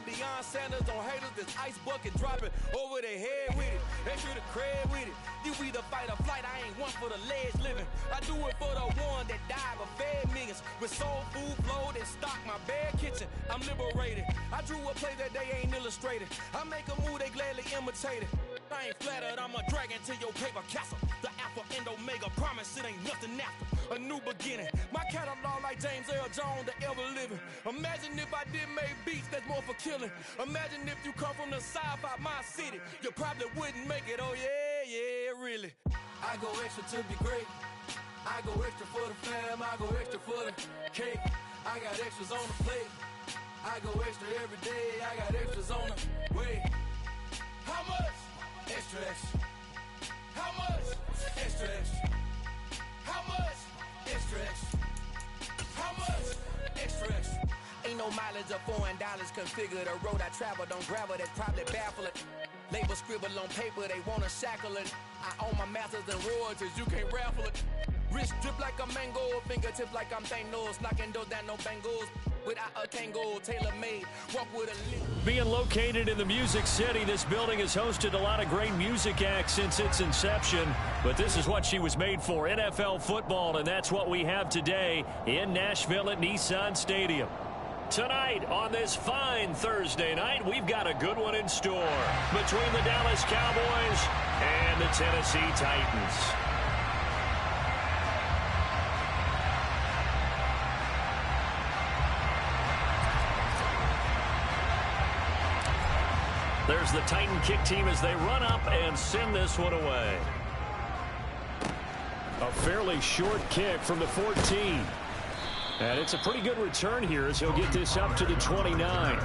I'm beyond Sanders on haters. This ice bucket dropping over their head with it. Extra the cred with it. You either fight or flight. I ain't one for the ledge living. I do it for the one that died but fed millions. With soul food flowed and stocked my bare kitchen. I'm liberated. I drew a play that they ain't illustrated. I make a move they gladly imitate it. I ain't flattered, I'm a dragon to your paper castle. The Alpha and Omega, promise it ain't nothing after. A new beginning. My catalog like James Earl Jones, the ever living. Imagine if I did make beats that's more for killing. Imagine if you come from the south out my city. You probably wouldn't make it, oh yeah, really. I go extra to be great. I go extra for the fam, I go extra for the cake. I got extras on the plate. I go extra every day, I got extras on the way. How much? Extra, extra. How much? Extra, extra. How much? Extra, extra. How much? Extra, extra. Ain't no mileage of $4 configure the road I travel. Don't gravel, that's probably baffling. Label scribble on paper, they wanna shackle it. I own my masters and royalties, you can't raffle it. Wrist drip like a mango, fingertips like I'm Thanos, knocking those down no bangles. Without a tango, tailor-made, walk with a lip. Being located in the Music City, this building has hosted a lot of great music acts since its inception. But this is what she was made for, NFL football, and that's what we have today in Nashville at Nissan Stadium. Tonight, on this fine Thursday night, we've got a good one in store between the Dallas Cowboys and the Tennessee Titans. There's the Titan kick team as they run up and send this one away. A fairly short kick from the 14. And it's a pretty good return here as he'll get this up to the 29.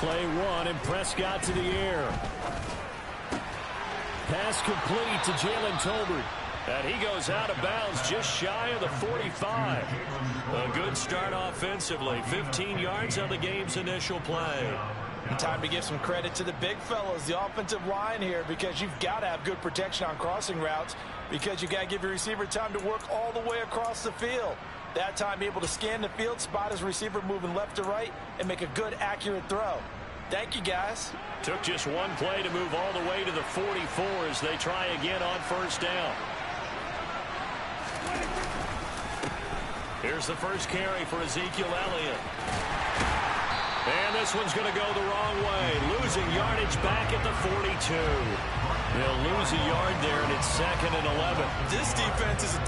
Play one, and Prescott to the air. Pass complete to Jalen Tolbert. And he goes out of bounds just shy of the 45. A good start offensively. 15 yards on the game's initial play. Time to give some credit to the big fellas, the offensive line here, because you've got to have good protection on crossing routes, because you've got to give your receiver time to work all the way across the field. That time, be able to scan the field, spot his receiver moving left to right, and make a good, accurate throw. Thank you, guys. Took just one play to move all the way to the 44 as they try again on first down. Here's the first carry for Ezekiel Elliott. And this one's going to go the wrong way. Losing yardage back at the 42. They'll lose a yard there, and it's 2nd and 11. This defense is...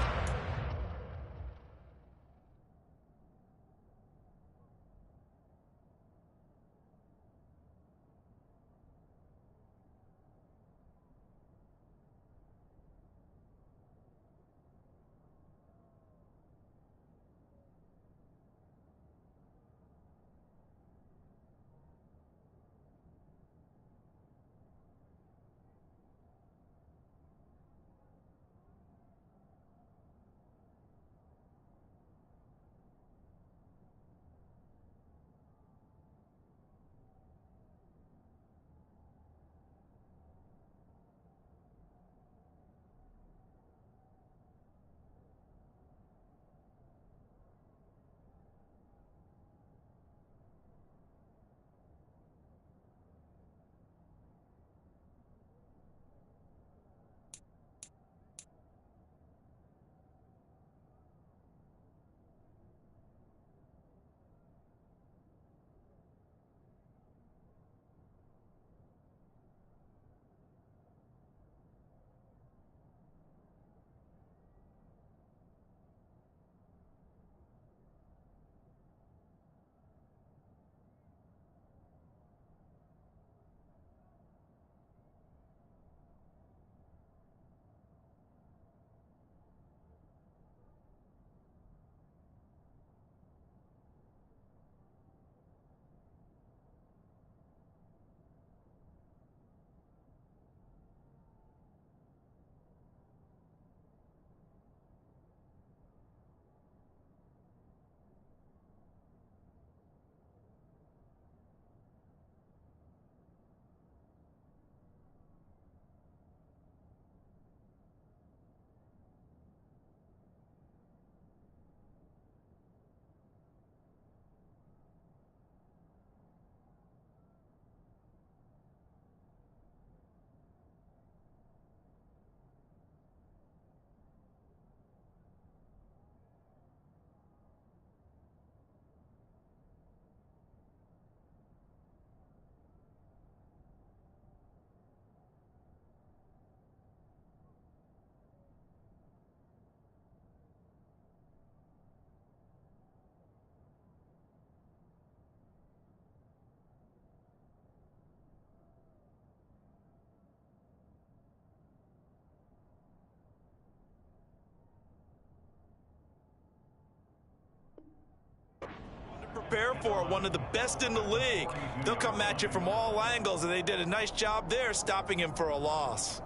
prepare for it, one of the best in the league. They'll come at you from all angles, and they did a nice job there stopping him for a loss.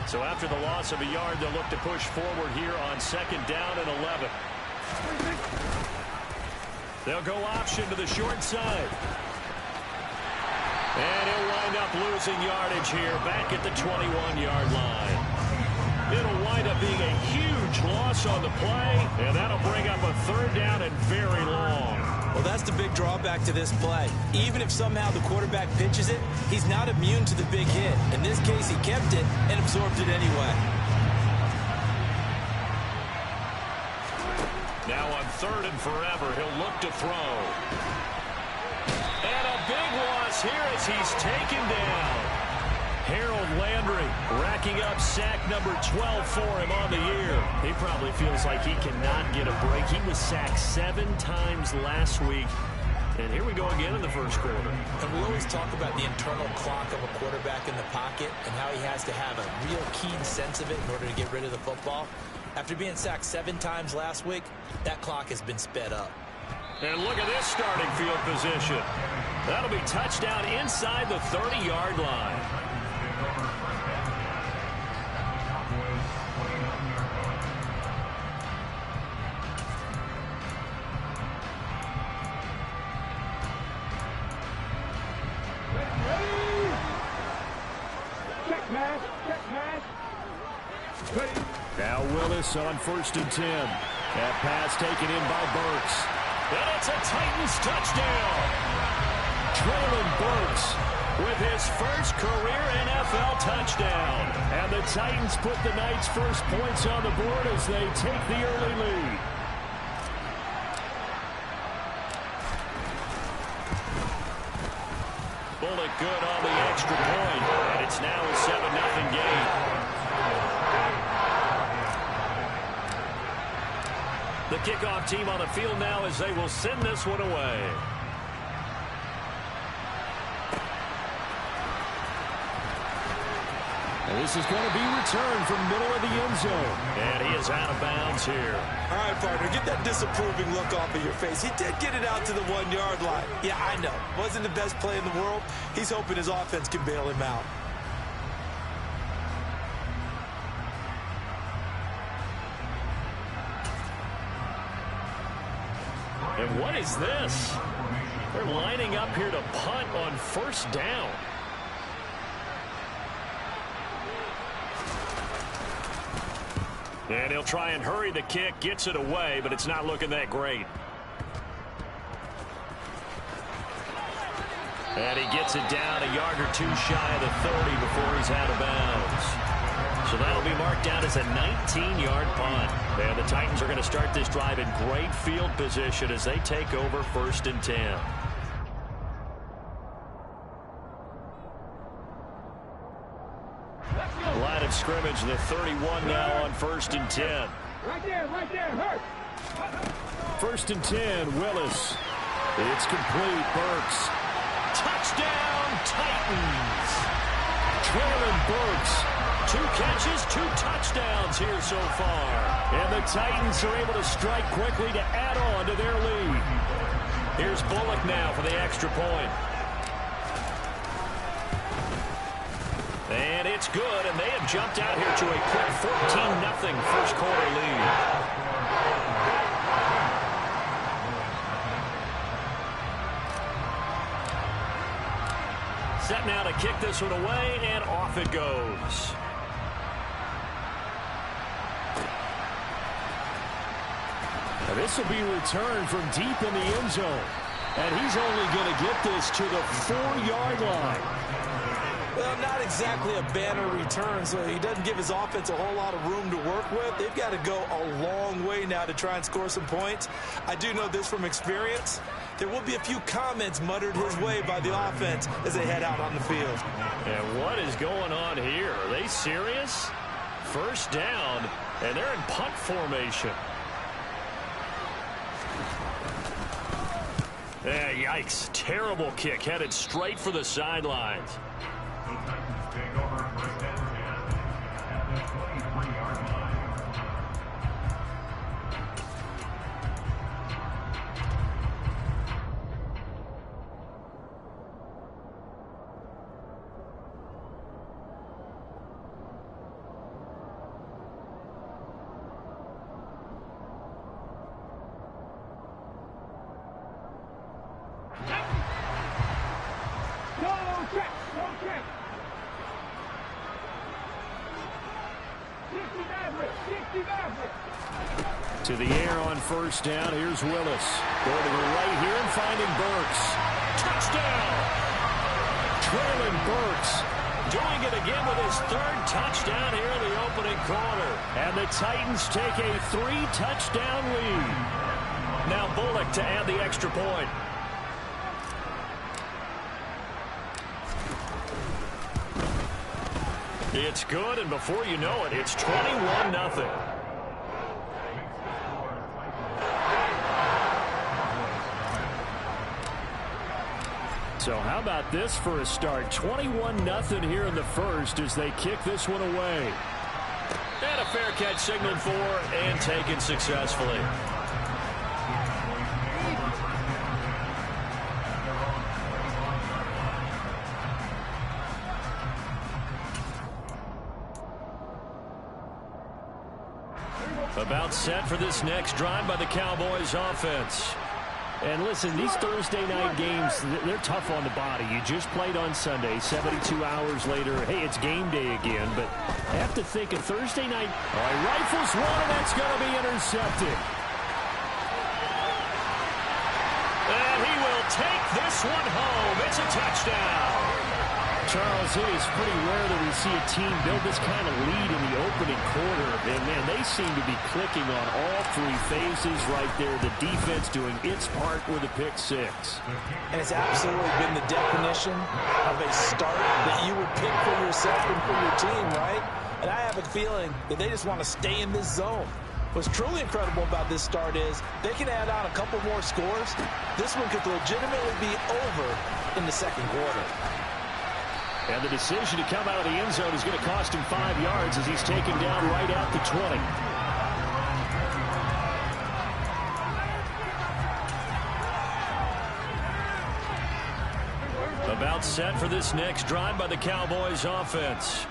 So after the loss of a yard, they'll look to push forward here on 2nd down and 11. They'll go option to the short side. And he'll wind up losing yardage here back at the 21-yard line. It'll wind up being a huge loss on the play, and that'll bring up a 3rd down and very long. Well, that's the big drawback to this play. Even if somehow the quarterback pitches it, he's not immune to the big hit. In this case, he kept it and absorbed it anyway. Now on 3rd and forever, he'll look to throw. And a big loss here as he's taken down. Harold Landry racking up sack number 12 for him on the year. He probably feels like he cannot get a break. He was sacked 7 times last week. And here we go again in the first quarter. And we always talk about the internal clock of a quarterback in the pocket and how he has to have a real keen sense of it in order to get rid of the football. After being sacked 7 times last week, that clock has been sped up. And look at this starting field position. That'll be touchdown inside the 30-yard line. Now Willis on 1st and 10. That pass taken in by Burks. And it's a Titans touchdown. Traylon Burks with his first career NFL touchdown. And the Titans put the Knights' first points on the board as they take the early lead. Bullock good on the extra point. And it's now a 7-0 game. The kickoff team on the field now as they will send this one away. And this is going to be returned from middle of the end zone. And he is out of bounds here. All right, partner, get that disapproving look off of your face. He did get it out to the 1-yard line. Yeah, I know. Wasn't the best play in the world. He's hoping his offense can bail him out. And what is this? They're lining up here to punt on 1st down. And he'll try and hurry the kick, gets it away, but it's not looking that great. And he gets it down a yard or 2 shy of the 30 before he's out of bounds. So that'll be marked down as a 19-yard punt. And the Titans are going to start this drive in great field position as they take over 1st and 10. Line of scrimmage, the 31 now on 1st and 10. Right there, hurt. 1st and 10, Willis. It's complete, Burks. Touchdown, Titans. Traylon Burks. 2 catches, 2 touchdowns here so far. And the Titans are able to strike quickly to add on to their lead. Here's Bullock now for the extra point. And it's good, and they have jumped out here to a quick 14-0 first quarter lead. Set now to kick this one away, and off it goes. Now this will be returned from deep in the end zone. And he's only going to get this to the 4-yard line. Well, not exactly a banner return, so he doesn't give his offense a whole lot of room to work with. They've got to go a long way now to try and score some points. I do know this from experience. There will be a few comments muttered his way by the offense as they head out on the field. And what is going on here? Are they serious? 1st down, and they're in punt formation. Yikes. Terrible kick headed straight for the sidelines. To the air on first down. Here's Willis. Going to the right here and finding Burks. Touchdown! Traylon Burks doing it again with his third touchdown here in the opening quarter. And the Titans take a 3-touchdown lead. Now Bullock to add the extra point. It's good, and before you know it, it's 21-0. So how about this for a start? 21-0 here in the first as they kick this one away. And a fair catch signaled for and taken successfully. About set for this next drive by the Cowboys offense. And listen, these Thursday night games, they're tough on the body. You just played on Sunday, 72 hours later. Hey, it's game day again, but I have to think a Thursday night. All right, rifles one, and that's going to be intercepted. And he will take this one home. It's a touchdown. Charles, it is pretty rare that we see a team build this kind of lead in the opening quarter. And, man, they seem to be clicking on all three phases right there. The defense doing its part with a pick six. And it's absolutely been the definition of a start that you would pick for yourself and for your team, right? And I have a feeling that they just want to stay in this zone. What's truly incredible about this start is they can add on a couple more scores. This one could legitimately be over in the second quarter. And the decision to come out of the end zone is going to cost him 5 yards as he's taken down right at the 20. About set for this next drive by the Cowboys offense.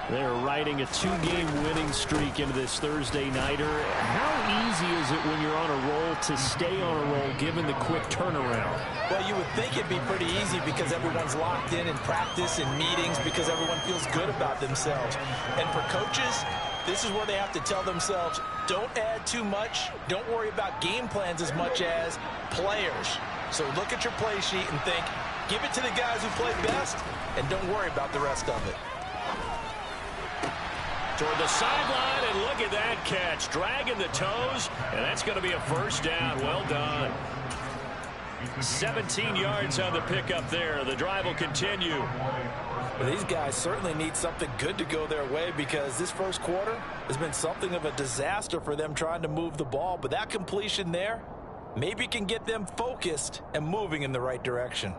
They're riding a 2-game winning streak into this Thursday nighter. How easy is it when you're on a roll to stay on a roll given the quick turnaround? Well, you would think it'd be pretty easy because everyone's locked in practice and meetings because everyone feels good about themselves. And for coaches, this is where they have to tell themselves, don't add too much. Don't worry about game plans as much as players. So look at your play sheet and think, give it to the guys who play best and don't worry about the rest of it. Toward the sideline, and look at that catch. Dragging the toes, and that's going to be a first down. Well done. 17 yards on the pickup there. The drive will continue. Well, these guys certainly need something good to go their way because this first quarter has been something of a disaster for them trying to move the ball. But that completion there maybe can get them focused and moving in the right direction.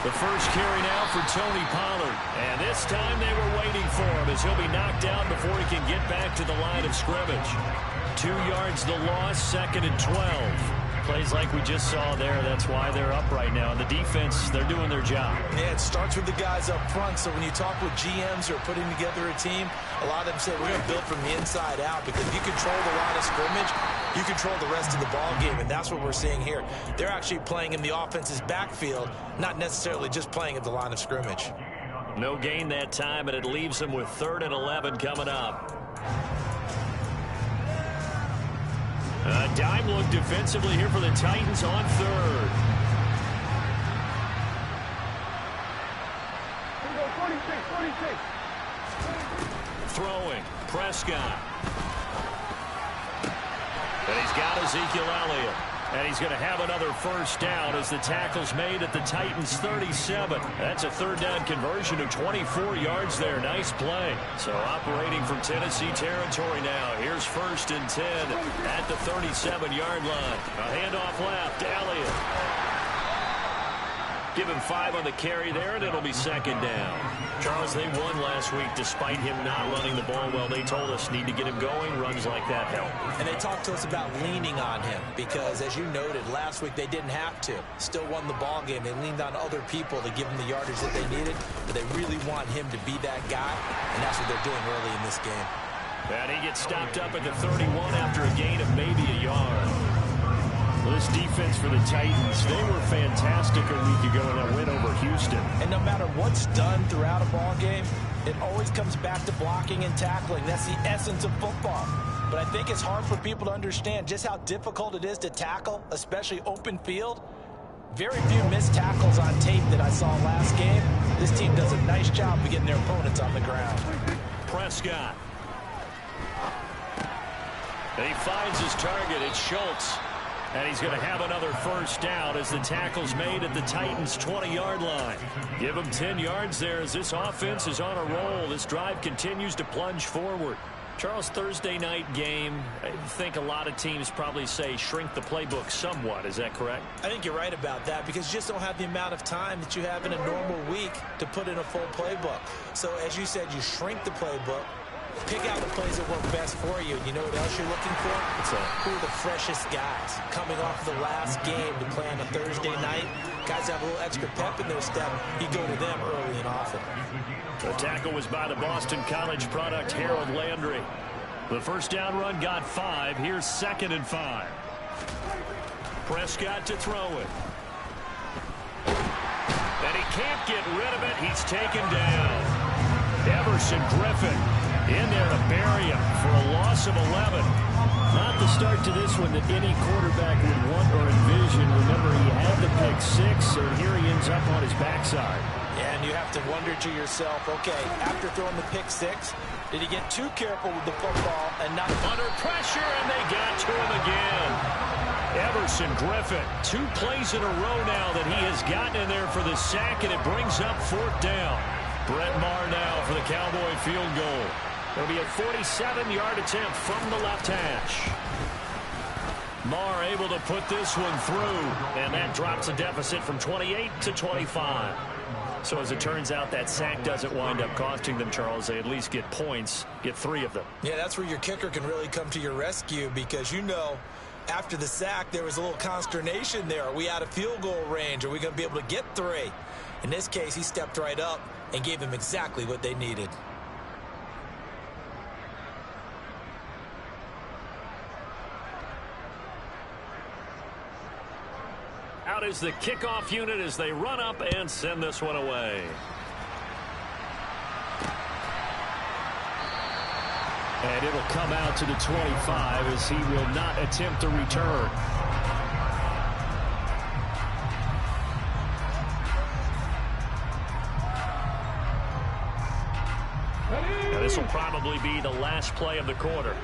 The first carry now for Tony Pollard. And this time they were waiting for him as he'll be knocked down before he can get back to the line of scrimmage. 2 yards the loss, 2nd and 12. Plays like we just saw there. That's why they're up right now. And the defense, they're doing their job. Yeah, it starts with the guys up front. So when you talk with GMs who are putting together a team, a lot of them say we're going to build from the inside out because if you control the line of scrimmage, you control the rest of the ball game, and that's what we're seeing here. They're actually playing in the offense's backfield, not necessarily just playing at the line of scrimmage. No gain that time, and it leaves them with 3rd and 11 coming up. A dime look defensively here for the Titans on 3rd. 46. Throwing, Prescott. And he's got Ezekiel Elliott. And he's going to have another first down as the tackle's made at the Titans' 37. That's a third down conversion of 24 yards there. Nice play. So operating from Tennessee territory now. Here's 1st and 10 at the 37-yard line. A handoff left. Elliott. Give him 5 on the carry there, and it'll be 2nd down. Charles, they won last week despite him not running the ball well. They told us need to get him going. Runs like that help. And they talked to us about leaning on him because, as you noted, last week they didn't have to. Still won the ball game. They leaned on other people to give them the yardage that they needed, but they really want him to be that guy, and that's what they're doing early in this game. And he gets stopped up at the 31 after a gain of maybe a yard. Well, this defense for the Titans, they were fantastic a week ago in that win over Houston. And no matter what's done throughout a ball game, it always comes back to blocking and tackling. That's the essence of football. But I think it's hard for people to understand just how difficult it is to tackle, especially open field. Very few missed tackles on tape that I saw last game. This team does a nice job of getting their opponents on the ground. Prescott. And he finds his target. It's Schultz. And he's going to have another first down as the tackle's made at the Titans' 20-yard line. Give him 10 yards there as this offense is on a roll. This drive continues to plunge forward. Charles, Thursday night game, I think a lot of teams probably say shrink the playbook somewhat. Is that correct? I think you're right about that because you just don't have the amount of time that you have in a normal week to put in a full playbook. So, as you said, you shrink the playbook. Pick out the plays that work best for you. You know what else you're looking for? Who are the freshest guys coming off the last game to play on a Thursday night? Guys have a little extra pep in their step. You go to them early and often. The tackle was by the Boston College product, Harold Landry. The first down run got 5. Here's 2nd and 5. Prescott to throw it. And he can't get rid of it. He's taken down. Everson Griffin in there to bury him for a loss of 11. Not the start to this one that any quarterback would want or envision. Remember, he had the pick 6, and here he ends up on his backside. Yeah, and you have to wonder to yourself, okay, after throwing the pick 6, did he get too careful with the football and not under pressure, and they got to him again. Everson Griffin, 2 plays in a row now that he has gotten in there for the sack, and it brings up 4th down. Brett Maher now for the Cowboy field goal. It'll be a 47-yard attempt from the left hash. Maher able to put this one through, and that drops a deficit from 28 to 25. So as it turns out, that sack doesn't wind up costing them, Charles. They at least get points, get 3 of them. Yeah, that's where your kicker can really come to your rescue because, you know, after the sack, there was a little consternation there. Are we out of field goal range? Are we going to be able to get 3? In this case, he stepped right up and gave them exactly what they needed. Out is the kickoff unit as they run up and send this one away. And it'll come out to the 25 as he will not attempt a return. And this will probably be the last play of the quarter.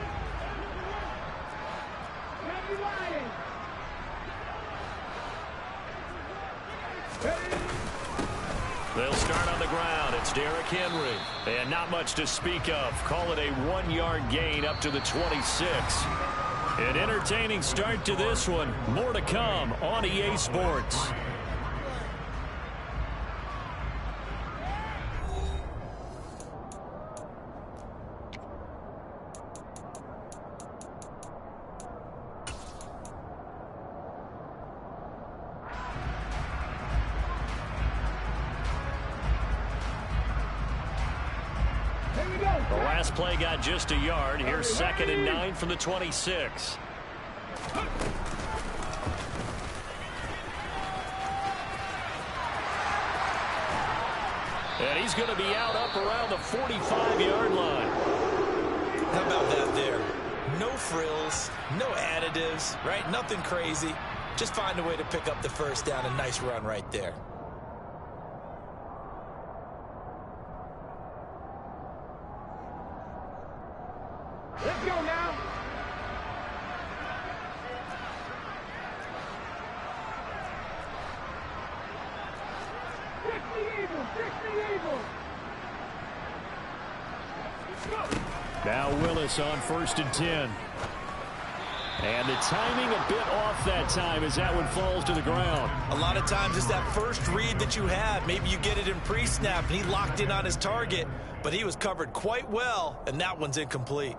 They'll start on the ground. It's Derrick Henry. And not much to speak of. Call it a 1-yard gain up to the 26. An entertaining start to this one. More to come on EA Sports. The last play got just a yard. Here's 2nd and 9 from the 26. And he's going to be out up around the 45-yard line. How about that there? No frills, no additives, right? Nothing crazy. Just find a way to pick up the first down. A nice run right there. Let's go now. Now Willis on 1st and 10. And the timing a bit off that time as that one falls to the ground. A lot of times it's that first read that you have. Maybe you get it in pre-snap and he locked in on his target, but he was covered quite well, and that one's incomplete.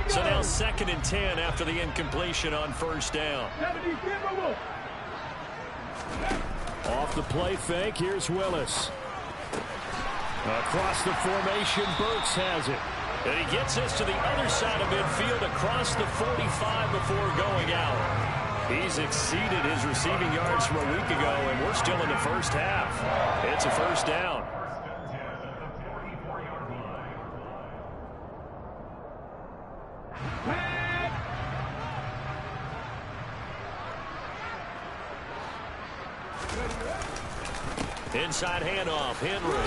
So now 2nd and 10 after the incompletion on 1st down. Off the play fake, here's Willis. Across the formation, Burks has it. And he gets us to the other side of midfield across the 45 before going out. He's exceeded his receiving yards from a week ago, and we're still in the first half. It's a 1st down. Inside handoff, Henry.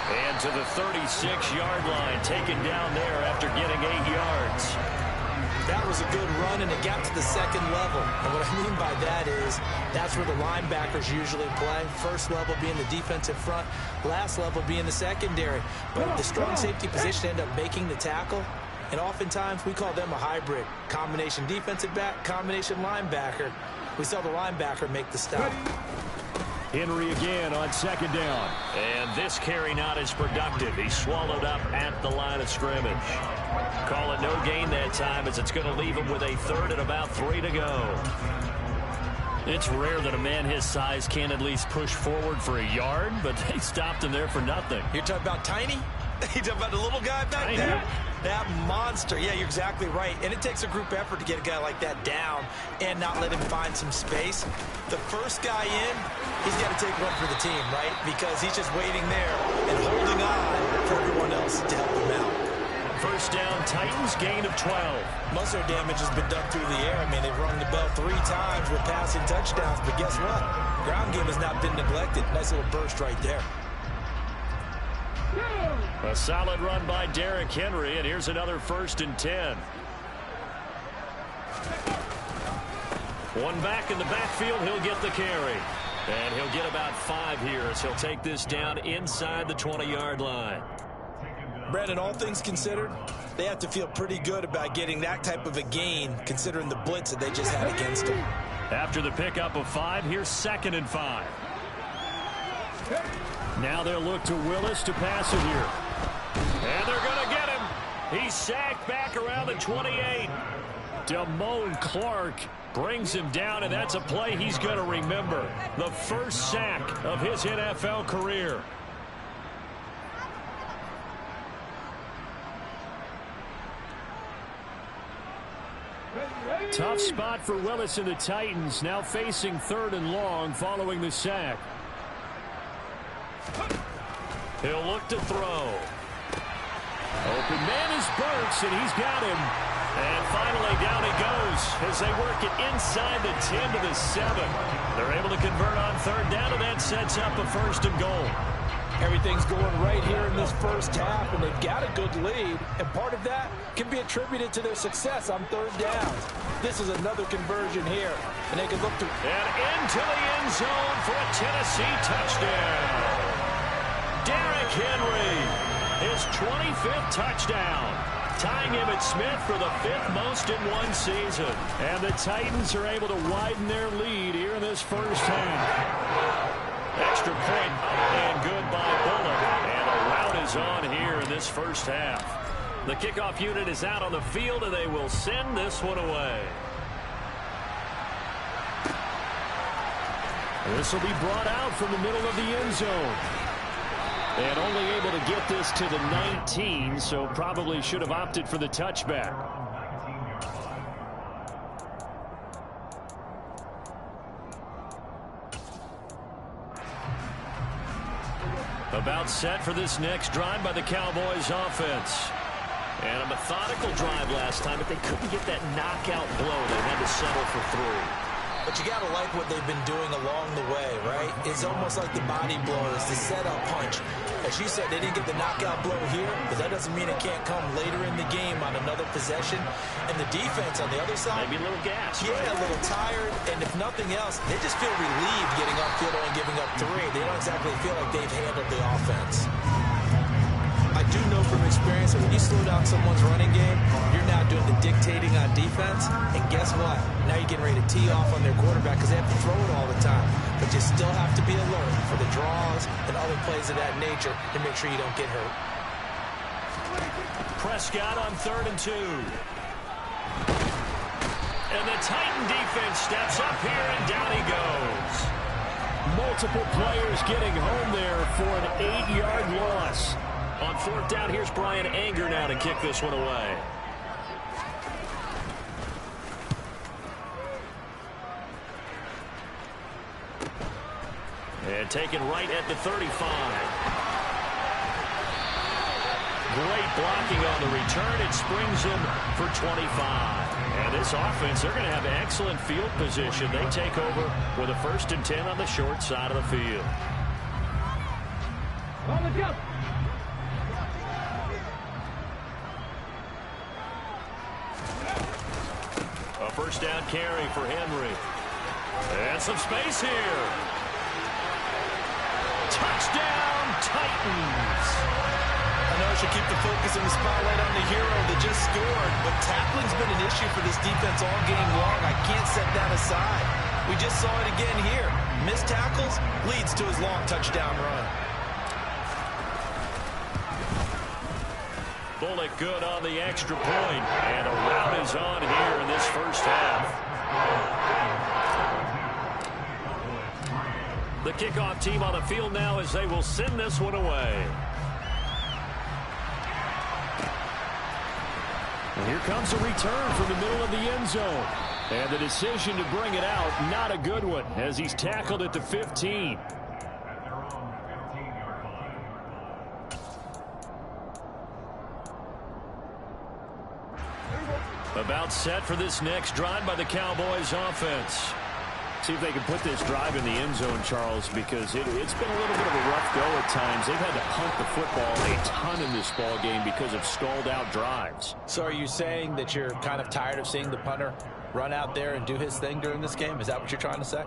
And to the 36-yard line, taken down there after getting 8 yards. That was a good run, and it got to the 2nd level. And what I mean by that is that's where the linebackers usually play. First level being the defensive front, last level being the secondary. But the strong safety position ended up making the tackle. And oftentimes we call them a hybrid. Combination defensive back, combination linebacker. We saw the linebacker make the stop. Henry again on 2nd down. And this carry not as productive. He's swallowed up at the line of scrimmage. Call it no gain that time as it's going to leave him with a 3rd and about 3 to go. It's rare that a man his size can at least push forward for a yard, but they stopped him there for nothing. You're talking about Tiny? You're talking about the little guy back there? That monster. Yeah, you're exactly right. And it takes a group effort to get a guy like that down and not let him find some space. The first guy in, he's got to take one for the team, right? Because he's just waiting there and holding on for everyone else to help him out. 1st down, Titans, gain of 12. Most of their damage has been done through the air. I mean, they've rung the bell 3 times with passing touchdowns, but guess what? Ground game has not been neglected. Nice little burst right there. A solid run by Derrick Henry, and here's another 1st and 10. One back in the backfield, he'll get the carry. And he'll get about 5 here as he'll take this down inside the 20-yard line. Brandon, all things considered, they have to feel pretty good about getting that type of a gain considering the blitz that they just had against them. After the pickup of 5, here's 2nd and 5. Now they'll look to Willis to pass it here. And they're going to get him. He's sacked back around the 28. Damone Clark brings him down, and that's a play he's going to remember. The first sack of his NFL career. Tough spot for Willis and the Titans, now facing 3rd and long following the sack. He'll look to throw. Open man is Burks, and he's got him. And finally down he goes as they work it inside the 10 to the 7. They're able to convert on 3rd down, and that sets up a 1st and goal. Everything's going right here in this first half, and they've got a good lead. And part of that can be attributed to their success on 3rd down. This is another conversion here, and they can look to... And into the end zone for a Tennessee touchdown. Derrick Henry, his 25th touchdown, tying Emmitt Smith for the 5th most in one season. And the Titans are able to widen their lead here in this first half. Extra point and good by Bullock. And a rout is on here in this first half. The kickoff unit is out on the field, and they will send this one away. This will be brought out from the middle of the end zone. And only able to get this to the 19, so probably should have opted for the touchback. About set for this next drive by the Cowboys offense. And a methodical drive last time, but they couldn't get that knockout blow. They had to settle for 3. But you got to like what they've been doing along the way, right? It's almost like the body blows, the setup punch. As you said, they didn't get the knockout blow here, but that doesn't mean it can't come later in the game on another possession. And the defense on the other side, maybe a little gas. Yeah, right? a little tired. And if nothing else, they just feel relieved getting upfield and giving up 3. They don't exactly feel like they've handled the offense. I do know from experience that when you slow down someone's running game, you're now doing the dictating on defense. And guess what? Now you're getting ready to tee off on their quarterback because they have to throw it all the time. But you still have to be alert for the draws and other plays of that nature to make sure you don't get hurt. Prescott on 3rd and 2. And the Titan defense steps up here, and down he goes. Multiple players getting home there for an 8-yard loss. On 4th down, here's Brian Anger now to kick this one away. And taken right at the 35. Great blocking on the return. It springs him for 25. And this offense, they're going to have excellent field position. They take over with a 1st and 10 on the short side of the field. A 1st down carry for Henry. And some space here. Touchdown, Titans. I know I should keep the focus and the spotlight on the hero that just scored, but tackling's been an issue for this defense all game long. I can't set that aside. We just saw it again here. Missed tackles leads to his long touchdown run. Bullock good on the extra point, and a rout is on here in this 1st half. The kickoff team on the field now as they will send this one away. And here comes a return from the middle of the end zone. And the decision to bring it out, not a good one, as he's tackled at the 15. About set for this next drive by the Cowboys offense. See if they can put this drive in the end zone, Charles, because it's been a little bit of a rough go at times. They've had to punt the football a ton in this ball game because of stalled-out drives. So are you saying that you're kind of tired of seeing the punter run out there and do his thing during this game? Is that what you're trying to say?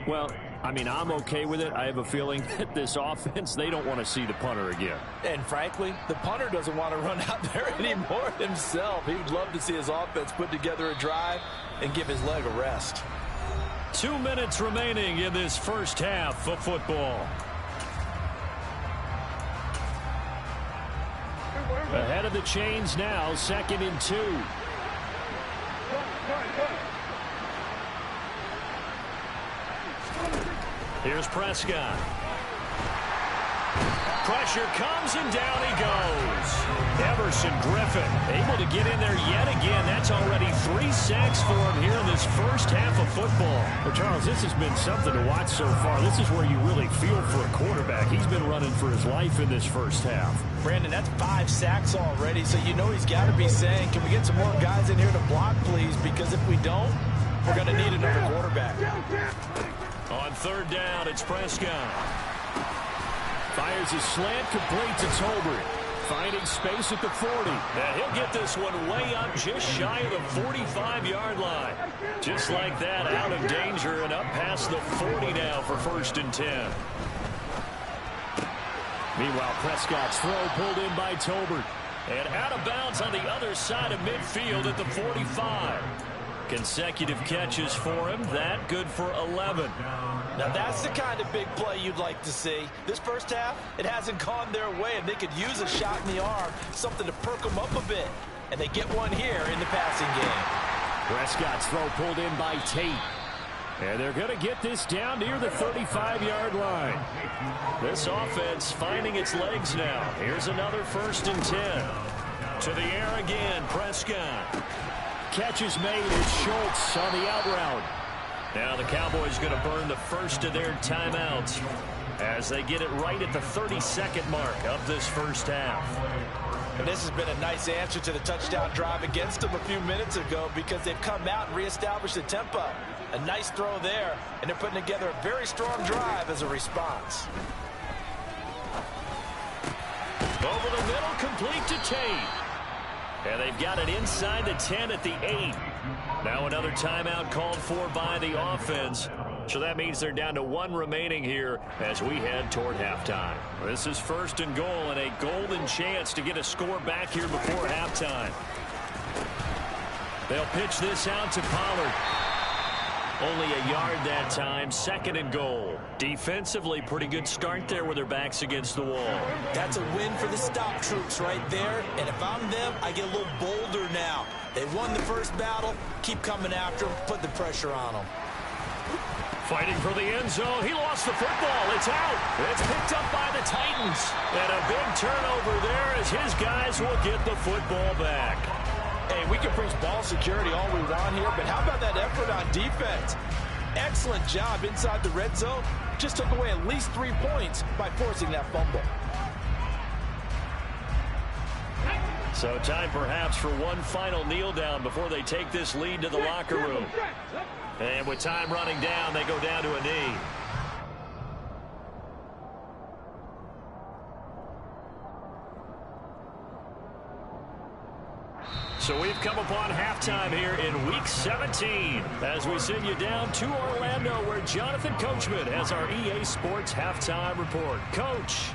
Well, I mean, I'm okay with it. I have a feeling that this offense, they don't want to see the punter again. And frankly, the punter doesn't want to run out there anymore himself. He would love to see his offense put together a drive and give his leg a rest. 2 minutes remaining in this 1st half of football. Ahead of the chains now, 2nd and 2. Here's Prescott. Pressure comes and down he goes. Everson Griffin able to get in there yet again. That's already 3 sacks for him here in this 1st half of football. Well, Charles, this has been something to watch so far. This is where you really feel for a quarterback. He's been running for his life in this 1st half. Brandon, that's 5 sacks already, so you know he's got to be saying, can we get some more guys in here to block, please? Because if we don't, we're going to need another quarterback. On 3rd down, it's Prescott. Fires his slant, complete to Tolbert. Finding space at the 40. And he'll get this one way up just shy of the 45-yard line. Just like that, out of danger and up past the 40 now for 1st and 10. Meanwhile, Prescott's throw pulled in by Tolbert. And out of bounds on the other side of midfield at the 45. Consecutive catches for him. That good for 11. Now that's the kind of big play you'd like to see. This 1st half, it hasn't gone their way, and they could use a shot in the arm, something to perk them up a bit. And they get one here in the passing game. Prescott's throw pulled in by Tate. And they're going to get this down near the 35-yard line. This offense finding its legs now. Here's another 1st and 10. To the air again, Prescott. Catch is made. It's Schultz on the out route. Now the Cowboys going to burn the first of their timeouts as they get it right at the 32nd mark of this 1st half. And this has been a nice answer to the touchdown drive against them a few minutes ago because they've come out and reestablished the tempo. A nice throw there, and they're putting together a very strong drive as a response. Over the middle, complete to Tate. And they've got it inside the 10 at the 8. Now another timeout called for by the offense. So that means they're down to 1 remaining here as we head toward halftime. This is 1st and goal and a golden chance to get a score back here before halftime. They'll pitch this out to Pollard. Only a yard that time, 2nd and goal. Defensively, pretty good start there with their backs against the wall. That's a win for the stop troops right there. And if I'm them, I get a little bolder now. They won the first battle. Keep coming after them. Put the pressure on them. Fighting for the end zone. He lost the football. It's out. It's picked up by the Titans. And a big turnover there as his guys will get the football back. Hey, we can preach ball security all we want here, but how about that effort on defense? Excellent job inside the red zone. Just took away at least 3 points by forcing that fumble. So time perhaps for one final kneel down before they take this lead to the locker room. And with time running down, they go down to a knee. So we've come upon halftime here in Week 17 as we send you down to Orlando where Jonathan Coachman has our EA Sports Halftime Report. Coach.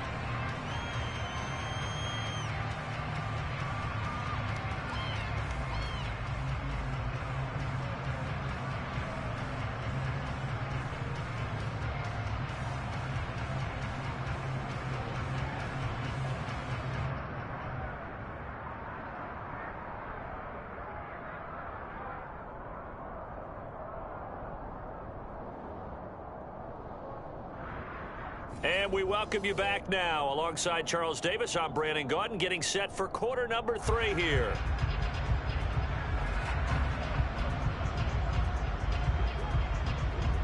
And we welcome you back now. Alongside Charles Davis, I'm Brandon Gaudin, getting set for quarter number 3 here.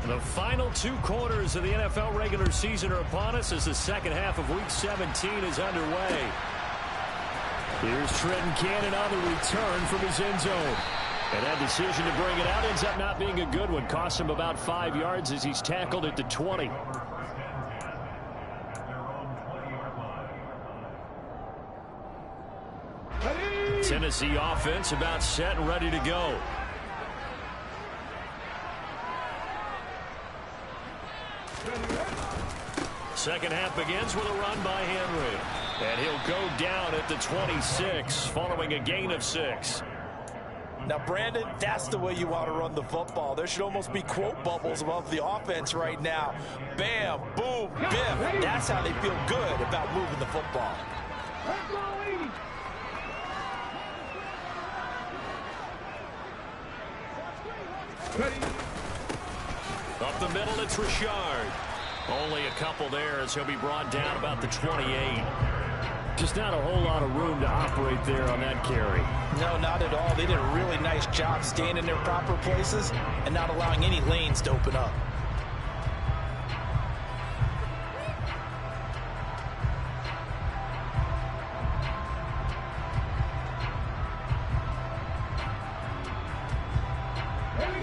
The final 2 quarters of the NFL regular season are upon us as the second half of Week 17 is underway. Here's Trenton Cannon on the return from his end zone. And that decision to bring it out ends up not being a good one. Costs him about 5 yards as he's tackled at the 20. Tennessee offense about set and ready to go. Second half begins with a run by Henry. And he'll go down at the 26 following a gain of 6. Now, Brandon, that's the way you want to run the football. There should almost be quote bubbles above the offense right now. Bam, boom, bim. That's how they feel good about moving the football. Up the middle, it's Richard. Only a couple there as he'll be brought down about the 28. Just not a whole lot of room to operate there on that carry. No, not at all. They did a really nice job staying in their proper places and not allowing any lanes to open up.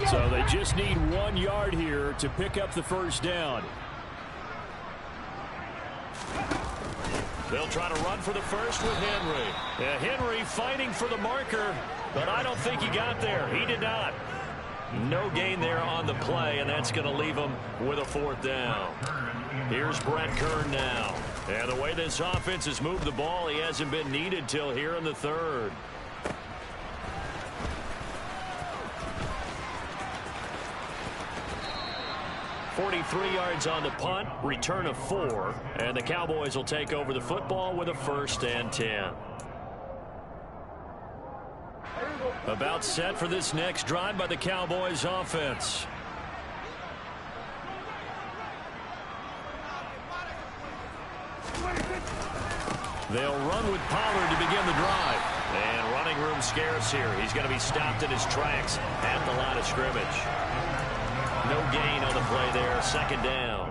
So they just need 1 yard here to pick up the first down. They'll try to run for the first with Henry. Henry fighting for the marker, but I don't think he got there. He did not. No gain there on the play, and that's going to leave him with a 4th down. Here's Brett Kern now. And the way this offense has moved the ball, he hasn't been needed till here in the 3rd. 43 yards on the punt, return of 4, and the Cowboys will take over the football with a 1st and 10. About set for this next drive by the Cowboys offense. They'll run with Pollard to begin the drive. And running room scarce here. He's going to be stopped in his tracks at the line of scrimmage. No gain on the play there, 2nd down.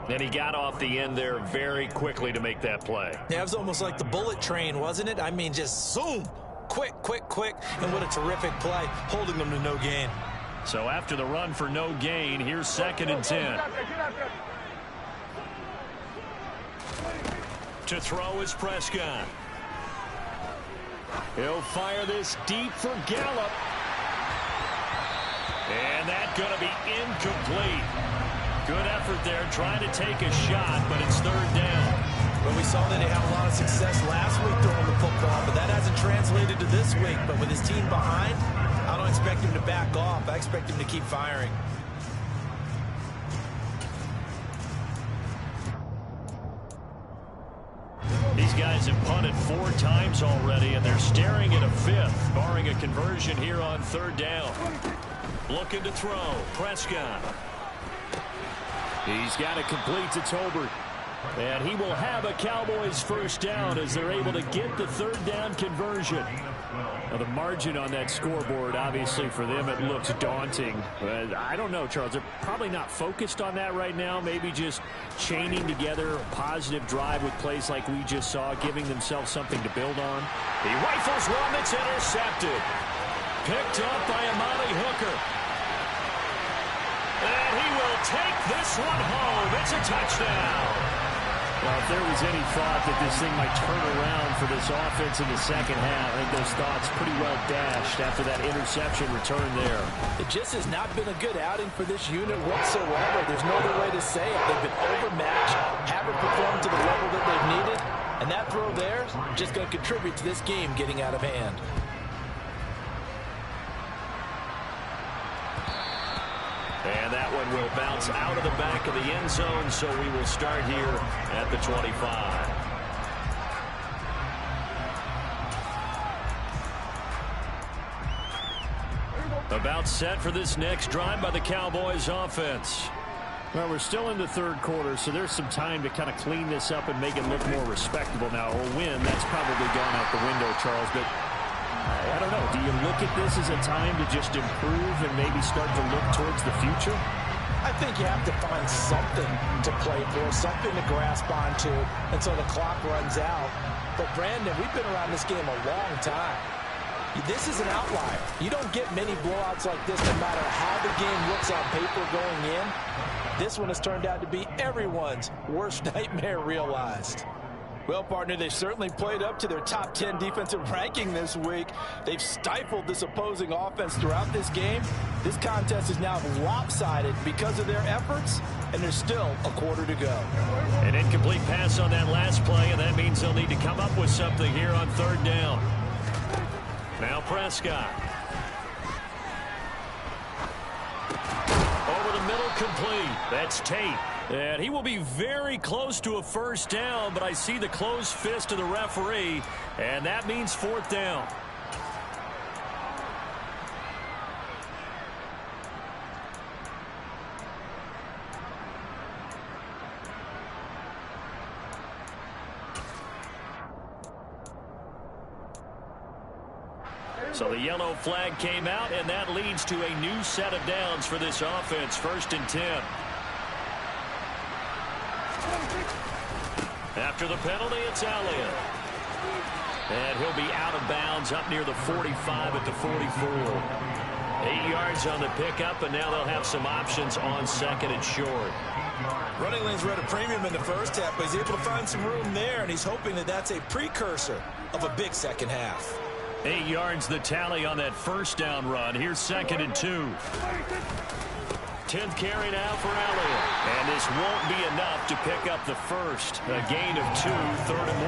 And he got off the end there very quickly to make that play. Yeah, it was almost like the bullet train, wasn't it? I mean, just zoom. Quick, quick, quick. And what a terrific play, holding them to no gain. So after the run for no gain, here's 2nd and 10. To throw is Prescott. He'll fire this deep for Gallup. And that's going to be incomplete. Good effort there trying to take a shot, but it's 3rd down. Well, we saw that he had a lot of success last week throwing the football, but that hasn't translated to this week. But with his team behind, I don't expect him to back off. I expect him to keep firing. These guys have punted 4 times already, and they're staring at a 5th, barring a conversion here on 3rd down. Looking to throw. Prescott. He's got it complete to Tolbert. And he will have a Cowboys 1st down as they're able to get the 3rd down conversion. Now, the margin on that scoreboard, obviously, for them, it looks daunting. But I don't know, Charles. They're probably not focused on that right now. Maybe just chaining together a positive drive with plays like we just saw, giving themselves something to build on. He rifles one that's intercepted. Picked up by Amani Hooker. And he will take this one home. It's a touchdown. Well, if there was any thought that this thing might turn around for this offense in the 2nd half, I think those thoughts pretty well dashed after that interception return there. It just has not been a good outing for this unit whatsoever. There's no other way to say it. They've been overmatched, haven't performed to the level that they've needed, and that throw there is just going to contribute to this game getting out of hand. And that one will bounce out of the back of the end zone, so we will start here at the 25. About set for this next drive by the Cowboys offense. Well, we're still in the 3rd quarter, so there's some time to kind of clean this up and make it look more respectable. Now, a win, that's probably gone out the window, Charles, but I don't know. Do you look at this as a time to just improve and maybe start to look towards the future? I think you have to find something to play for, something to grasp onto until the clock runs out. But, Brandon, we've been around this game a long time. This is an outlier. You don't get many blowouts like this no matter how the game looks on paper going in. This one has turned out to be everyone's worst nightmare realized. Well, partner, they've certainly played up to their top 10 defensive ranking this week. They've stifled this opposing offense throughout this game. This contest is now lopsided because of their efforts, and there's still a quarter to go. An incomplete pass on that last play, and that means they'll need to come up with something here on 3rd down. Now Prescott. Over the middle, complete. That's Tate. And he will be very close to a 1st down, but I see the closed fist of the referee, and that means 4th down. So the yellow flag came out, and that leads to a new set of downs for this offense. 1st and 10. After the penalty, it's Elliott. And he'll be out of bounds up near the 45 at the 44. 8 yards on the pickup, and now they'll have some options on 2nd and short. Running lanes were at a premium in the 1st half, but he's able to find some room there, and he's hoping that that's a precursor of a big 2nd half. 8 yards the tally on that 1st down run. Here's 2nd and 2. 10th carry now for Elliott. And this won't be enough to pick up the 1st. A gain of 2, 3rd and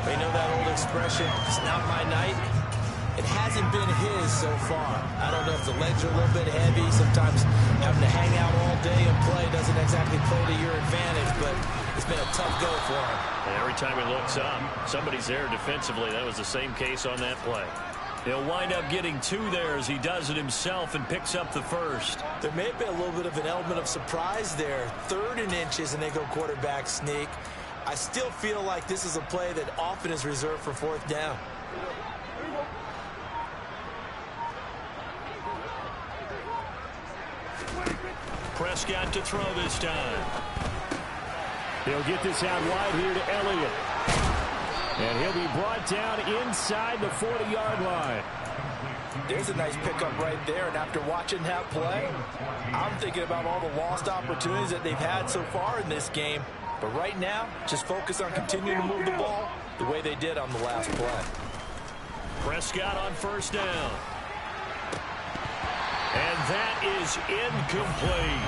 1. They know that old expression, it's not my night. It hasn't been his so far. I don't know if the legs are a little bit heavy. Sometimes having to hang out all day and play doesn't exactly play to your advantage, but it's been a tough go for him. And every time he looks up, somebody's there defensively. That was the same case on that play. He'll wind up getting 2 there as he does it himself and picks up the 1st. There may have been a little bit of an element of surprise there. 3rd and inches, and they go quarterback sneak. I still feel like this is a play that often is reserved for 4th down. Prescott to throw this time. He'll get this out wide here to Elliott. And he'll be brought down inside the 40-yard line. There's a nice pickup right there, and after watching that play, I'm thinking about all the lost opportunities that they've had so far in this game. But right now, just focus on continuing to move the ball the way they did on the last play. Prescott on first down. And that is incomplete.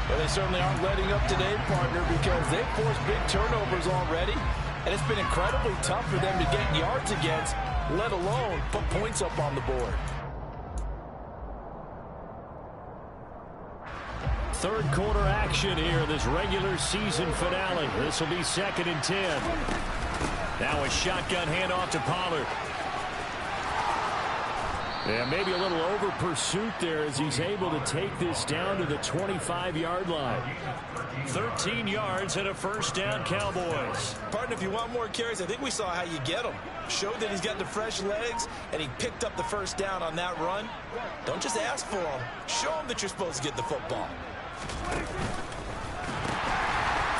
Well, they certainly aren't letting up today, partner, because they've forced big turnovers already, and it's been incredibly tough for them to get yards against, let alone put points up on the board. Third quarter action here, this regular season finale. This will be 2nd and 10. Now a shotgun handoff to Pollard. Yeah, maybe a little over pursuit there as he's able to take this down to the 25-yard line. 13 yards and a first down, Cowboys. Partner, if you want more carries, I think we saw how you get them. Showed that he's got the fresh legs, and he picked up the first down on that run. Don't just ask for them. Show them that you're supposed to get the football.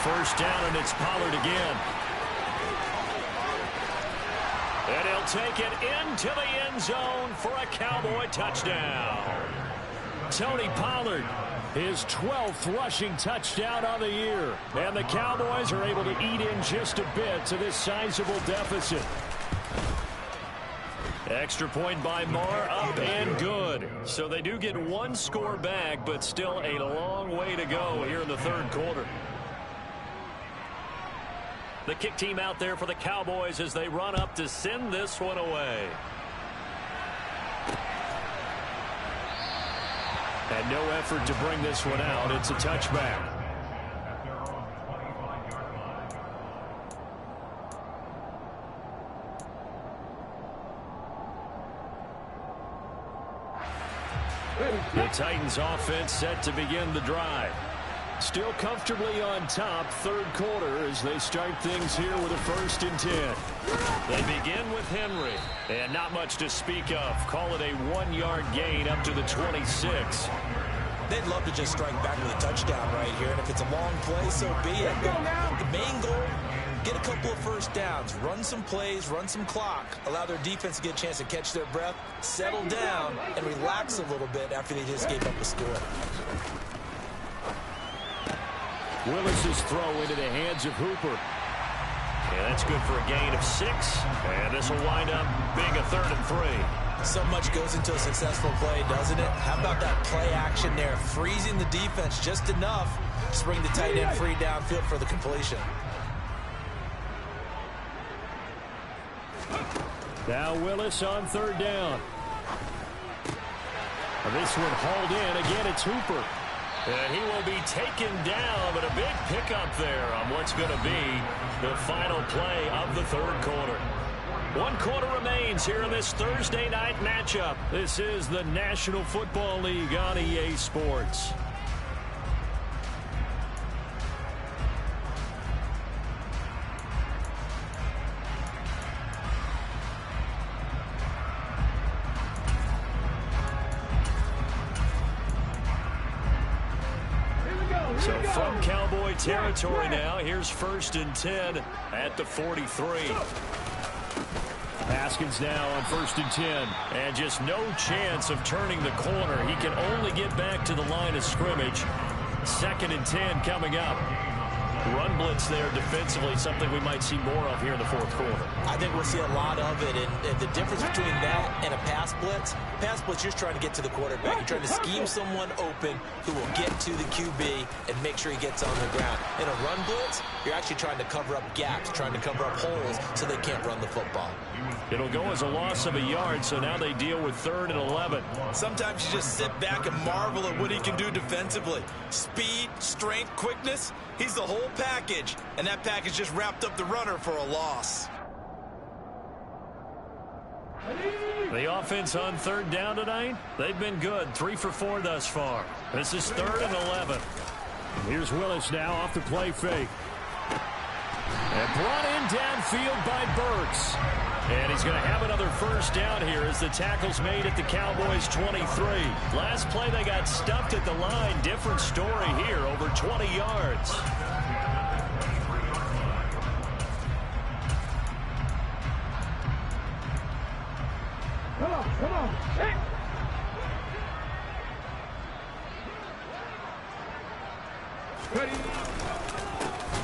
First down, and it's Pollard again. And he'll take it into the end zone for a Cowboy touchdown. Tony Pollard, his 12th rushing touchdown of the year. And the Cowboys are able to eat in just a bit to this sizable deficit. Extra point by Marr, up and good. So they do get one score back, but still a long way to go here in the third quarter. The kick team out there for the Cowboys as they run up to send this one away. And no effort to bring this one out. It's a touchback. The Titans offense set to begin the drive. Still comfortably on top, third quarter as they start things here with a 1st and 10. They begin with Henry, and not much to speak of. Call it a 1-yard gain up to the 26. They'd love to just strike back with a touchdown right here, and if it's a long play, so be it. But the main goal, get a couple of first downs, run some plays, run some clock, allow their defense to get a chance to catch their breath, settle down, and relax a little bit after they just gave up a score. Willis's throw into the hands of Hooper. And that's good for a gain of 6. And this will wind up being a 3rd and 3. So much goes into a successful play, doesn't it? How about that play action there, freezing the defense just enough to bring the tight end free downfield for the completion. Now Willis on 3rd down. And this one hauled in. Again, it's Hooper. And he will be taken down, but a big pickup there on what's going to be the final play of the third quarter. 1 quarter remains here in this Thursday night matchup. This is the National Football League on EA Sports. So from Cowboy territory now, here's 1st and 10 at the 43. Haskins now on 1st and 10. And just no chance of turning the corner. He can only get back to the line of scrimmage. 2nd and 10 coming up. Run blitz there defensively, something we might see more of here in the 4th quarter. I think we'll see a lot of it, and the difference between that and a pass blitz, you're just trying to get to the quarterback. You're trying to scheme someone open who will get to the QB and make sure he gets on the ground. In a run blitz, you're actually trying to cover up gaps, trying to cover up holes so they can't run the football. It'll go as a loss of a yard, so now they deal with 3rd and 11. Sometimes you just sit back and marvel at what he can do defensively. Speed, strength, quickness, he's the whole package, and that package just wrapped up the runner for a loss. The offense on 3rd down tonight, they've been good. 3 for 4 thus far. This is 3rd and 11. Here's Willis now off the play fake. And brought in downfield by Burks. And he's going to have another first down here as the tackle's made at the Cowboys 23. Last play they got stuffed at the line. Different story here, over 20 yards. Come on. Hey.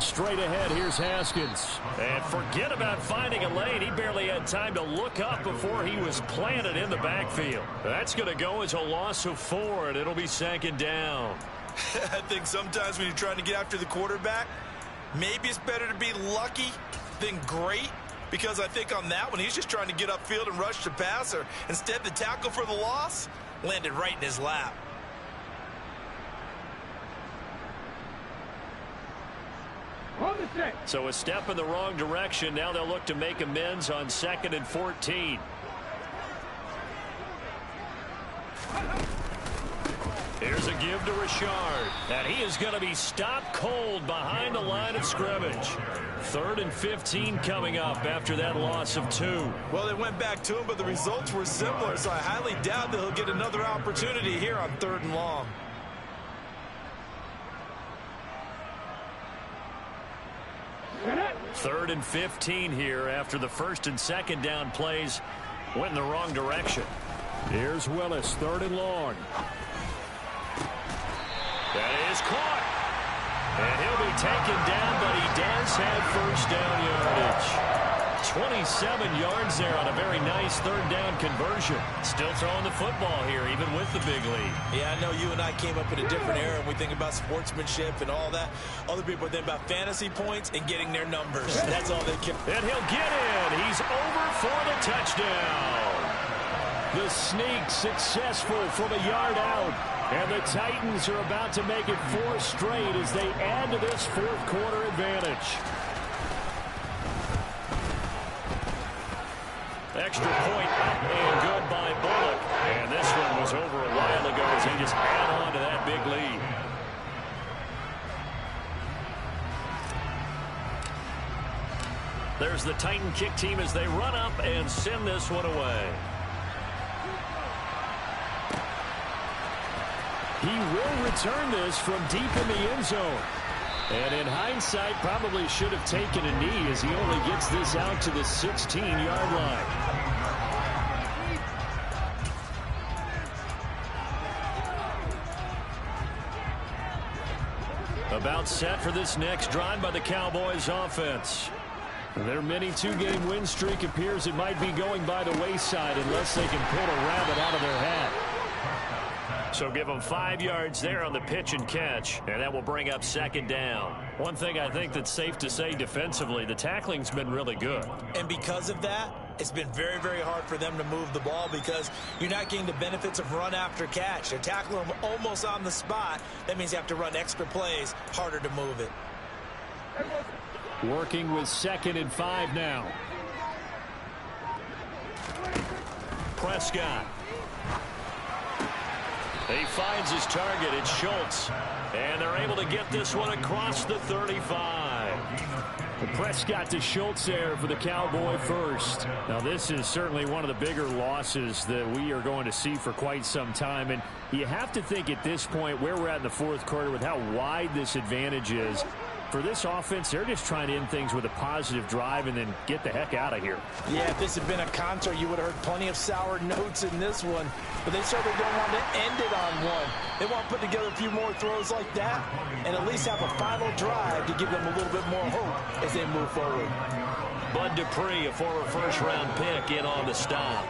Straight ahead, here's Haskins. And forget about finding a lane. He barely had time to look up before he was planted in the backfield. That's going to go as a loss of 4, and it'll be 2nd down. I think sometimes when you're trying to get after the quarterback, maybe it's better to be lucky than great, because I think on that one, he's just trying to get upfield and rush the passer. Instead, the tackle for the loss landed right in his lap. So a step in the wrong direction. Now they'll look to make amends on 2nd and 14. Here's a give to Richard. And he is going to be stopped cold behind the line of scrimmage. 3rd and 15 coming up after that loss of 2. Well, they went back to him, but the results were similar, so I highly doubt that he'll get another opportunity here on 3rd and long. Third and 15 here after the 1st and 2nd down plays went in the wrong direction. Here's Willis, 3rd and long. That is caught. And he'll be taken down, but he does have 1st down yardage. 27 yards there on a very nice 3rd down conversion. Still throwing the football here, even with the big lead. Yeah, I know you and I came up in a different era, and we think about sportsmanship and all that. Other people think about fantasy points and getting their numbers. That's all they care. And he'll get in. He's over for the touchdown. The sneak successful from a yard out. And the Titans are about to make it 4 straight as they add to this 4th quarter advantage. Extra point up and good by Bullock. And this one was over a while ago as they just add on to that big lead. There's the Titan kick team as they run up and send this one away. He will return this from deep in the end zone. And in hindsight, probably should have taken a knee as he only gets this out to the 16-yard line. About set for this next drive by the Cowboys offense. Their mini 2-game win streak appears it might be going by the wayside unless they can pull a rabbit out of their hat. So give them 5 yards there on the pitch and catch, and that will bring up 2nd down. One thing I think that's safe to say defensively, the tackling's been really good. And because of that, it's been very, very hard for them to move the ball because you're not getting the benefits of run after catch. They're tackling them almost on the spot. That means you have to run extra plays, harder to move it. Working with 2nd and 5 now. Prescott. He finds his target. It's Schultz. And they're able to get this one across the 35. Prescott to Schultz there for the Cowboy first. Now, this is certainly one of the bigger losses that we are going to see for quite some time. And you have to think at this point where we're at in the 4th quarter with how wide this advantage is. For this offense, they're just trying to end things with a positive drive and then get the heck out of here. Yeah, if this had been a concert, you would have heard plenty of sour notes in this one. But they certainly don't want to end it on one. They want to put together a few more throws like that and at least have a final drive to give them a little bit more hope as they move forward. Bud Dupree, a former 1st-round pick, in on the stop.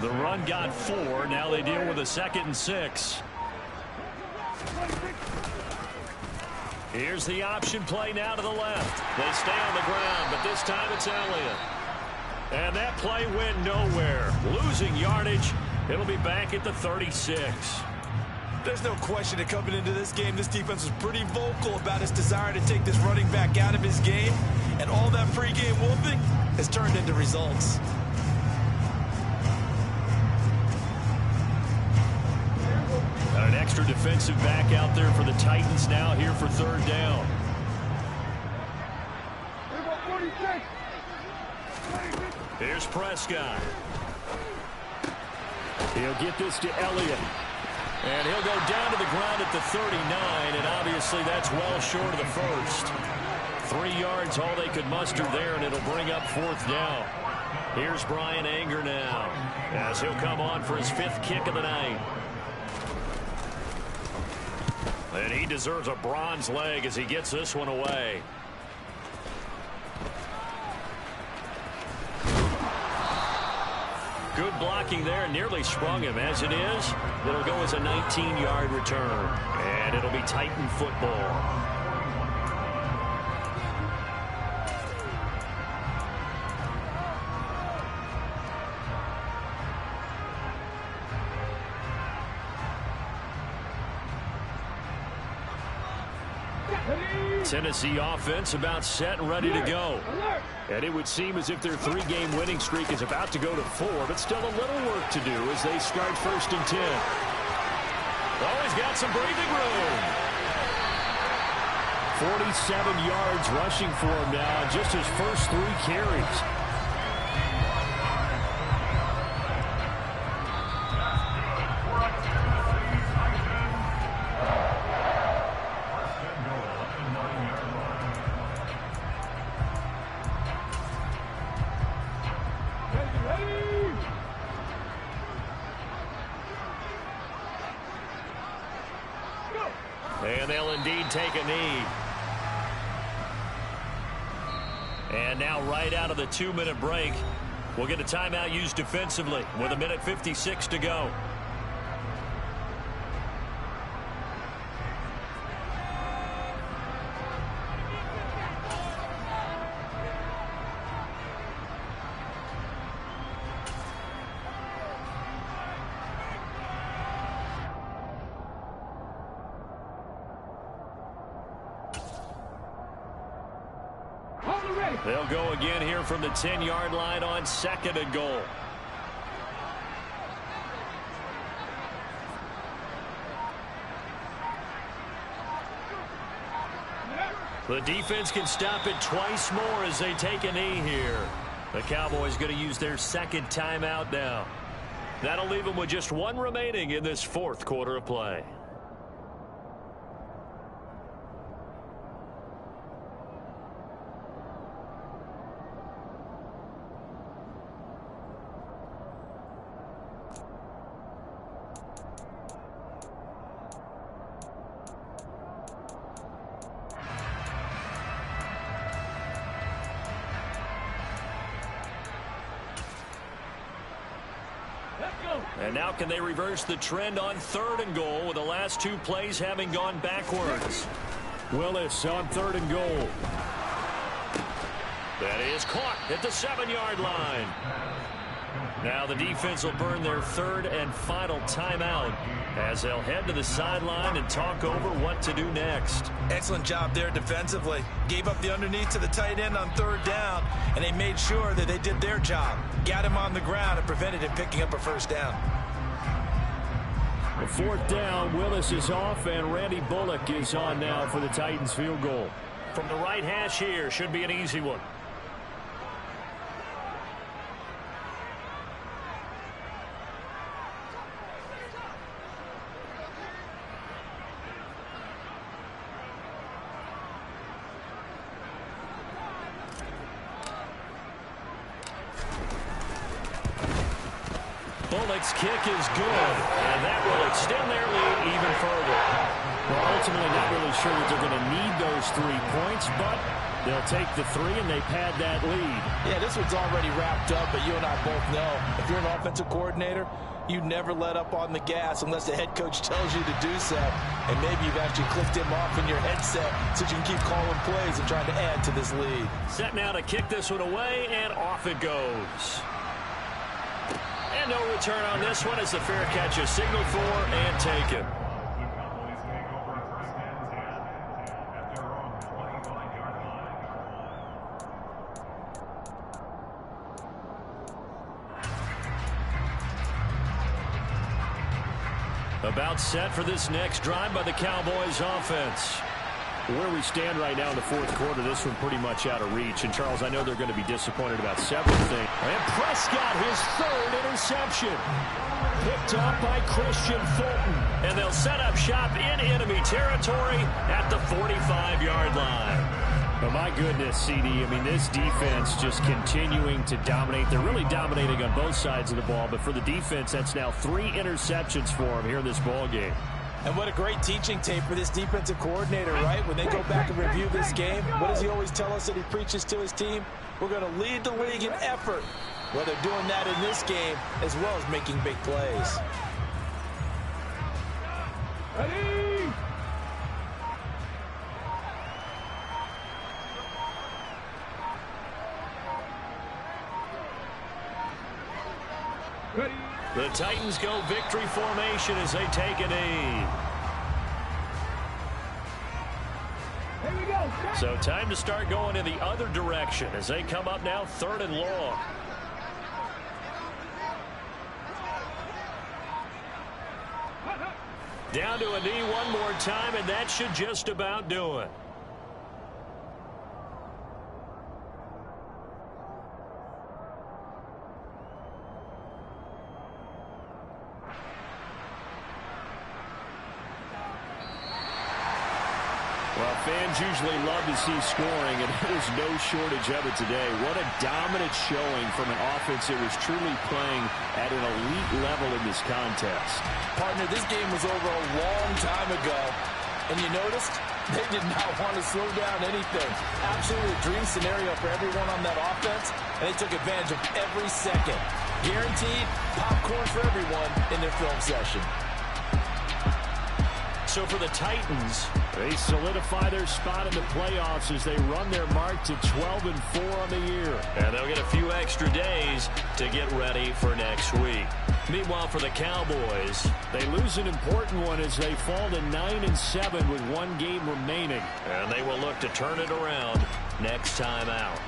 The run got 4. Now they deal with a 2nd and 6. Here's the option play now to the left. They stay on the ground, but this time it's Elliott. And that play went nowhere. Losing yardage. It'll be back at the 36. There's no question that coming into this game, this defense was pretty vocal about its desire to take this running back out of his game. And all that pregame whooping has turned into results. An extra defensive back out there for the Titans now here for 3rd down. Here's Prescott. He'll get this to Elliott. And he'll go down to the ground at the 39, and obviously that's well short of the 1st. 3 yards, all they could muster there, and it'll bring up 4th down. Here's Brian Anger now, as he'll come on for his 5th kick of the night. And he deserves a bronze leg as he gets this one away. Good blocking there, nearly sprung him. As it is, it'll go as a 19-yard return. And it'll be Titan football. Tennessee offense about set and ready to go. And it would seem as if their 3-game winning streak is about to go to 4, but still a little work to do as they start 1st and 10. Oh, he's got some breathing room. 47 yards rushing for him now, just his first 3 carries. And they'll indeed take a knee. And now right out of the 2-minute break, we'll get a timeout used defensively with 1:56 to go. They'll go again here from the 10-yard line on 2nd and goal. The defense can stop it twice more as they take a knee here. The Cowboys going to use their 2nd timeout now. That'll leave them with just 1 remaining in this 4th quarter of play. And now can they reverse the trend on 3rd and goal with the last 2 plays having gone backwards? Willis on 3rd and goal. That is caught at the 7-yard line. Now the defense will burn their 3rd and final timeout as they'll head to the sideline and talk over what to do next. Excellent job there defensively. Gave up the underneath to the tight end on 3rd down, and they made sure that they did their job. Got him on the ground and prevented him picking up a 1st down. The 4th down, Willis is off, and Randy Bullock is on now for the Titans field goal. From the right hash here, should be an easy one. Bullock's kick is good, and that will extend their lead even further. Well, ultimately not really sure that they're going to need those 3 points, but they'll take the 3 and they pad that lead. Yeah, this one's already wrapped up, but you and I both know if you're an offensive coordinator, you never let up on the gas unless the head coach tells you to do so. And maybe you've actually clicked him off in your headset so you can keep calling plays and trying to add to this lead. Set now to kick this one away, and off it goes. And no return on this one as the fair catch is signaled for and taken. About set for this next drive by the Cowboys offense. Where we stand right now in the 4th quarter, this one pretty much out of reach. And, Charles, I know they're going to be disappointed about several things. And Prescott, his 3rd interception. Picked up by Christian Fulton. And they'll set up shop in enemy territory at the 45-yard line. Oh, my goodness, CD. I mean, this defense just continuing to dominate. They're really dominating on both sides of the ball. But for the defense, that's now 3 interceptions for them here in this ball game. And what a great teaching tape for this defensive coordinator, right? When they go back and review this game, what does he always tell us that he preaches to his team? We're going to lead the league in effort. Well, they're doing that in this game as well as making big plays. Ready? Ready? The Titans go victory formation as they take a knee. Here we go. So time to start going in the other direction as they come up now 3rd and long. Down to a knee one more time, and that should just about do it. Well, fans usually love to see scoring, and there's no shortage of it today. What a dominant showing from an offense that was truly playing at an elite level in this contest. Partner, this game was over a long time ago, and you noticed they did not want to slow down anything. Absolutely a dream scenario for everyone on that offense, and they took advantage of every second. Guaranteed popcorn for everyone in their film session. So for the Titans, they solidify their spot in the playoffs as they run their mark to 12-4 on the year. And they'll get a few extra days to get ready for next week. Meanwhile, for the Cowboys, they lose an important one as they fall to 9-7 with one game remaining. And they will look to turn it around next time out.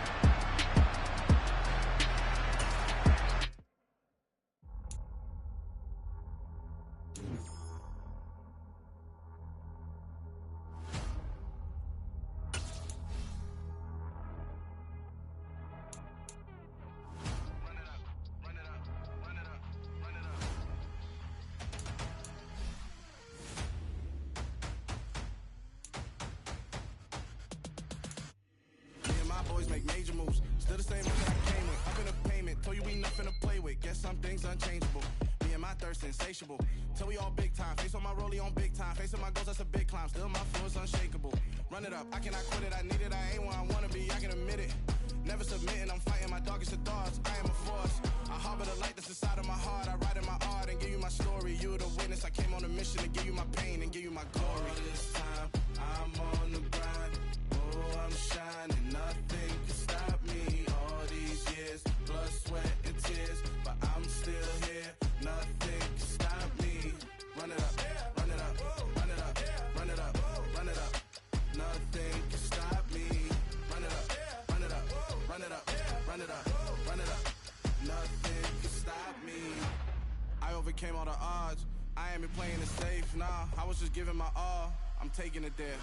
Make major moves, still the same one that I came with. Up in a payment, told you we nothing to play with. Guess some things unchangeable. Me and my thirst insatiable. Till we all big time. Face on my rollie on big time. Facing my goals, that's a big climb. Still my flow is unshakable. Run it up, I cannot quit it. I need it, I ain't where I wanna be. I can admit it. Never submitting, I'm fighting my darkest of thoughts. I am a force. I harbor the light that's inside of my heart. I write in my art and give you my story. You the witness. I came on a mission to give you my pain and give you my glory. All this time, I'm on the grind. Oh, I'm shining. Nothing can stop me. All these years, blood, sweat, and tears. But I'm still here. Nothing can stop me. Run it up, run it up, run it up, run it up, run it up. Nothing can stop me. Run it up, run it up, run it up, run it up, run it up. Nothing can stop me. I overcame all the odds. I ain't been playing it safe, nah. I was just giving my all. I'm taking it there.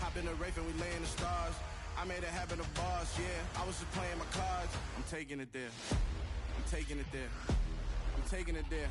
Hop in the Wraith and we lay in the stars. I made it happen to bars, yeah. I was just playing my cards. I'm taking it there. I'm taking it there. I'm taking it there.